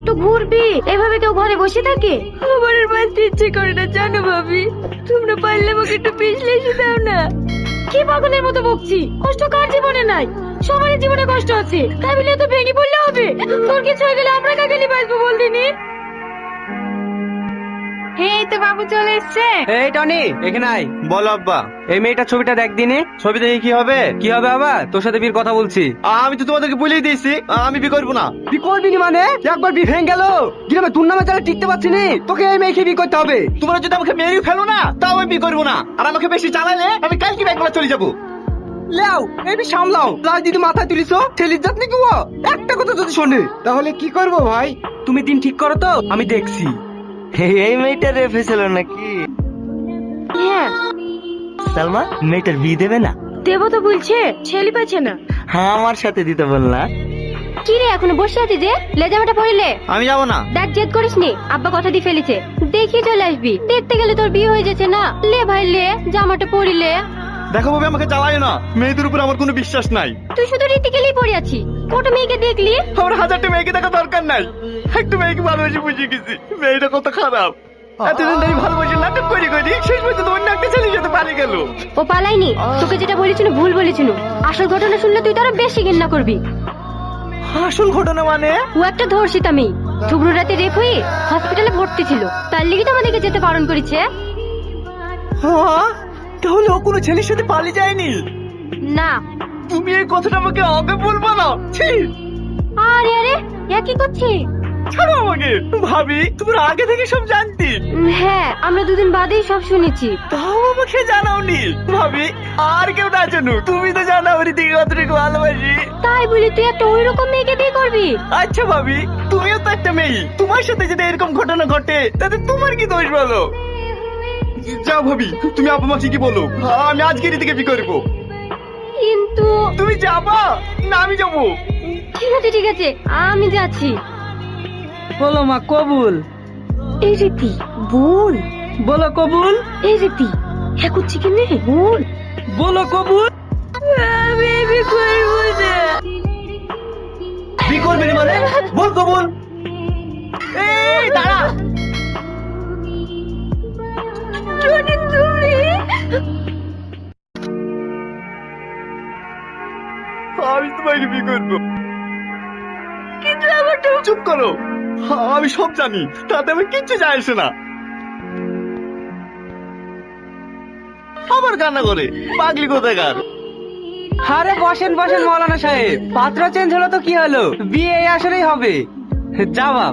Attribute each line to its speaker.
Speaker 1: তো ঘুরবি। এভাবে কেউ ঘরে বসে থাকে? আমার আর বাঁচতে ইচ্ছে করে না জানো ভাবি। তোমরা পারলে আমাকে একটু পিছলে এসে দাও না। কি পাগলের মতো বকছি? কষ্ট কার জীবনে নাই? সবারই জীবনে কষ্ট আছে, তাই বলে তো ভেঙে পড়লে হবে? তোর কিছু হয়ে গেলে আমরা কাকে নিয়ে বাঁচবো বল দিনি? এই তো বাবু চলে এসছে।
Speaker 2: এই টনি, এখানে আয়।
Speaker 3: বলো আব্বা।
Speaker 2: এই মেয়েটার ছবিটা দেখ দিনে।
Speaker 3: ছবি দেখে কি হবে?
Speaker 2: কি হবে আবার? তোর সাথে বিয়ের কথা বলছি।
Speaker 3: আমি তো তোমাদেরকে বলেই দিয়েছি আমি বিয়ে করবো না।
Speaker 2: বি করবি নি মানে? একবার বি ভেঙে গেল গ্রামে তোর নামে তাহলে টিকতে পারছি নি। তোকে এই মেয়েকে বিয়ে করতে হবে।
Speaker 3: তোমরা যদি আমাকে মেরেই ফেলো না তাও আমি বিয়ে করবো না। আর আমাকে বেশি চালালে আমি কালকে ব্যাংকলা চলে যাবো।
Speaker 2: লেও এই বি সামলাও। রাজনীতি মাথায় তুলিছো, ছেলির জাত নাকি ও? একটা কথা যদি শোনে
Speaker 4: তাহলে কি করব ভাই?
Speaker 2: তুমি দিন ঠিক করো তো, আমি দেখছি।
Speaker 3: এই মেয়েটা রেফে ছিল নাকি?
Speaker 1: হ্যাঁ
Speaker 3: সালমা, মেয়েটার বিয়ে দেবে না?
Speaker 1: দেবো তো বলছে, ছেলে পাচ্ছে না।
Speaker 3: হ্যাঁ, আমার সাথে দিতে বললা।
Speaker 1: কি রে এখনো বসে আছিস যে? লেজামাটা পরিলে?
Speaker 3: আমি যাবো না।
Speaker 1: দেখ জেদ করিস নি, আব্বা কথা দিয়ে ফেলেছে। দেখি চলে আসবি। দেখতে গেলে তোর বিয়ে হয়ে যাচ্ছে না। লে ভাই লে, জামাটা পরিলে।
Speaker 3: দেখো ভাবে আমাকে চালায় না, মেয়েদের উপর আমার কোনো বিশ্বাস নাই।
Speaker 1: তুই শুধু রীতি গেলেই পড়ে আছি। কত মেয়েকে দেখলি?
Speaker 3: আমার হাজারটা মেয়েকে দেখা দরকার নাই। একটা মেয়েকে ভালোবেসে বুঝে গেছি মেয়েটা কত খারাপ। এতদিন ধরে ভালোবাসে নাটক করি করি শেষ পর্যন্ত অন্য একটা ছেলের সাথে পালিয়ে গেল।
Speaker 1: ও পালাইনি। তোকে যেটা বলেছিল ভুল বলেছিল। আসল ঘটনা শুনলে তুই তো আরো বেশি ঘৃণা করবি।
Speaker 3: আসল ঘটনা মানে?
Speaker 1: ও একটা ধর্ষিতা মেয়ে। ঝুবড়ু রাতে রেপ হয়ে হসপিটালে ভর্তি ছিল। তার লিগে তো আমাদেরকে যেতে বারণ করেছে।
Speaker 3: হ্যাঁ, তাহলে ও কোনো ছেলের সাথে পালিয়ে যায়নি?
Speaker 1: না।
Speaker 3: তুমি এই কথাটা আমাকে আগে বলবা না। ছি,
Speaker 1: আরে আরে এ কি করছি?
Speaker 3: ছাড়ো আমাকে। ভাবি তোমরা আগে থেকে সব জানতি?
Speaker 1: হ্যাঁ আমরা দুদিন বাদেই সব শুনেছি।
Speaker 3: তাও আমাকে জানাওনি। ভাবি আর কেউ না জানুক, তুমি তো জানো আমার দিকে কতটুকু ভালোবাসি।
Speaker 1: তাই বলি তুই একটা ওই রকম মেয়েকে বিয়ে করবি?
Speaker 3: আচ্ছা ভাবি, তুমিও তো একটা মেয়ে। তোমার সাথে যদি এরকম ঘটনা ঘটে তাতে তোমার কি দোষ বলো? যাও ভাবি, তুমি আপা মা ঠিকই বলো, আমি আজকেরই থেকে বিয়ে করবো।
Speaker 1: কিন্তু
Speaker 3: তুমি যাবা না আমি যাবো?
Speaker 1: ঠিক আছে আমি যাচ্ছি।
Speaker 2: বলো মা কবুল।
Speaker 1: এই রীতি বল।
Speaker 2: বলো কবুল।
Speaker 1: এই রীতি হ্যাঁ করছি কি নেই বল।
Speaker 2: বলো কবুল।
Speaker 1: আমি বিয়ে করবো না।
Speaker 3: বিয়ে করবে না মানে? বল কবুল। এই দাঁড়া।
Speaker 1: টনি তুমি?
Speaker 3: আমি তোমাকে বিয়ে করবো।
Speaker 1: কিন্তু আমার তো
Speaker 3: চুপ করো, আমি সব জানি, তাতে আমার কিচ্ছু যায় আসে না। আবার কান্না করে, পাগলি কোথাকার।
Speaker 2: আরে বসেন বসেন মৌলানা সাহেব, পাত্র চেঞ্জ হলো তো কি হলো, বিয়ে এই আসলেই হবে। যাওয়া